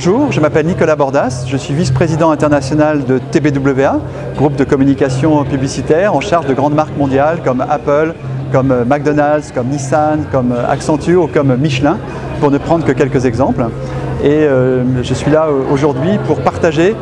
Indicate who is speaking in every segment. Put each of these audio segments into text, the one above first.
Speaker 1: Bonjour, je m'appelle Nicolas Bordas, je suis vice-président international de TBWA, groupe de communication publicitaire en charge de grandes marques mondiales comme Apple, comme McDonald's, comme Nissan, comme Accenture ou comme Michelin, pour ne prendre que quelques exemples. Et je suis là aujourd'hui pour partager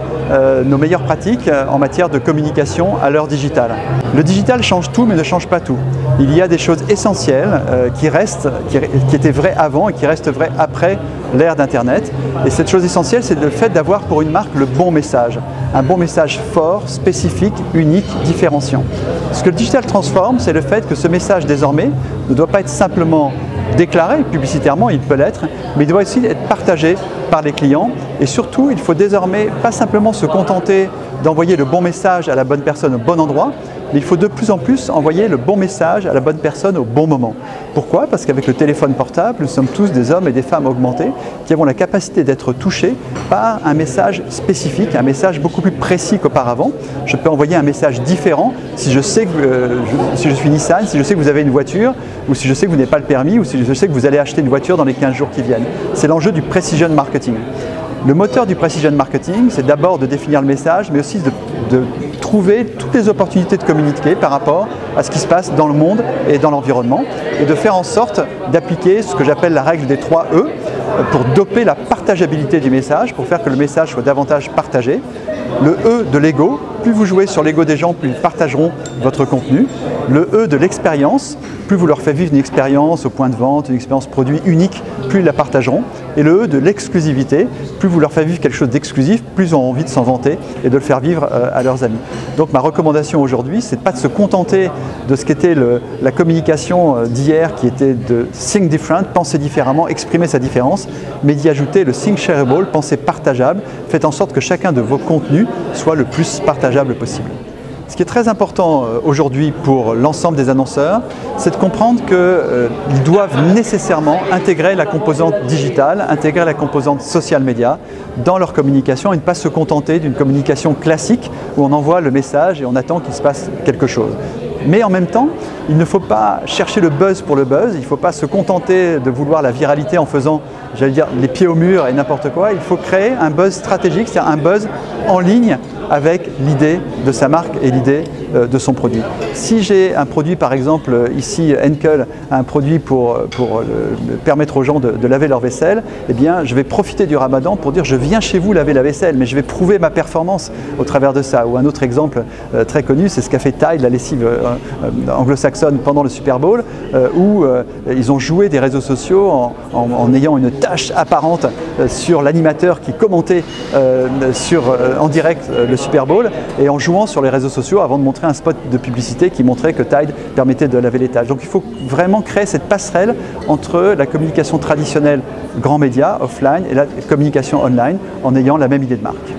Speaker 1: nos meilleures pratiques en matière de communication à l'heure digitale. Le digital change tout mais ne change pas tout. Il y a des choses essentielles qui étaient vraies avant et qui restent vraies après l'ère d'Internet. Et cette chose essentielle, c'est le fait d'avoir pour une marque le bon message. Un bon message fort, spécifique, unique, différenciant. Ce que le digital transforme, c'est le fait que ce message désormais ne doit pas être simplement déclaré publicitairement, il peut l'être, mais il doit aussi être partagé par les clients. Et surtout, il faut désormais pas simplement se contenter d'envoyer le bon message à la bonne personne au bon endroit, mais il faut de plus en plus envoyer le bon message à la bonne personne au bon moment. Pourquoi? Parce qu'avec le téléphone portable, nous sommes tous des hommes et des femmes augmentés qui avons la capacité d'être touchés par un message spécifique, un message beaucoup plus précis qu'auparavant. Je peux envoyer un message différent si je sais que si je suis Nissan, si je sais que vous avez une voiture, ou si je sais que vous n'avez pas le permis, ou si je sais que vous allez acheter une voiture dans les 15 jours qui viennent. C'est l'enjeu du precision marketing. Le moteur du precision marketing, c'est d'abord de définir le message, mais aussi de trouver toutes les opportunités de communiquer par rapport à ce qui se passe dans le monde et dans l'environnement, et de faire en sorte d'appliquer ce que j'appelle la règle des 3 E, pour doper la partageabilité du message, pour faire que le message soit davantage partagé. Le E de l'ego, plus vous jouez sur l'ego des gens, plus ils partageront votre contenu. Le E de l'expérience, plus vous leur faites vivre une expérience au point de vente, une expérience produit unique, plus ils la partageront. Et le E de l'exclusivité, plus vous leur faites vivre quelque chose d'exclusif, plus ils ont envie de s'en vanter et de le faire vivre à leurs amis. Donc ma recommandation aujourd'hui, c'est pas de se contenter de ce qu'était la communication d'hier, qui était de think different, penser différemment, exprimer sa différence, mais d'y ajouter le think shareable, penser partageable. Faites en sorte que chacun de vos contenus soit le plus partageable possible. Ce qui est très important aujourd'hui pour l'ensemble des annonceurs, c'est de comprendre qu'ils doivent nécessairement intégrer la composante digitale, intégrer la composante social media dans leur communication et ne pas se contenter d'une communication classique où on envoie le message et on attend qu'il se passe quelque chose. Mais en même temps, il ne faut pas chercher le buzz pour le buzz, il ne faut pas se contenter de vouloir la viralité en faisant, j'allais dire, les pieds au mur et n'importe quoi. Il faut créer un buzz stratégique, c'est-à-dire un buzz en ligne avec l'idée de sa marque et l'idée de son produit. Si j'ai un produit, par exemple ici Henkel, un produit pour permettre aux gens de laver leur vaisselle, eh bien je vais profiter du Ramadan pour dire je viens chez vous laver la vaisselle, mais je vais prouver ma performance au travers de ça. Ou un autre exemple très connu, c'est ce qu'a fait Tide, la lessive anglo-saxonne pendant le Super Bowl, où ils ont joué des réseaux sociaux en ayant une tâche apparente sur l'animateur qui commentait en direct le Super Bowl, et en jouant sur les réseaux sociaux avant de montrer un spot de publicité qui montrait que Tide permettait de laver les tâches. Donc il faut vraiment créer cette passerelle entre la communication traditionnelle grand média, offline, et la communication online, en ayant la même idée de marque.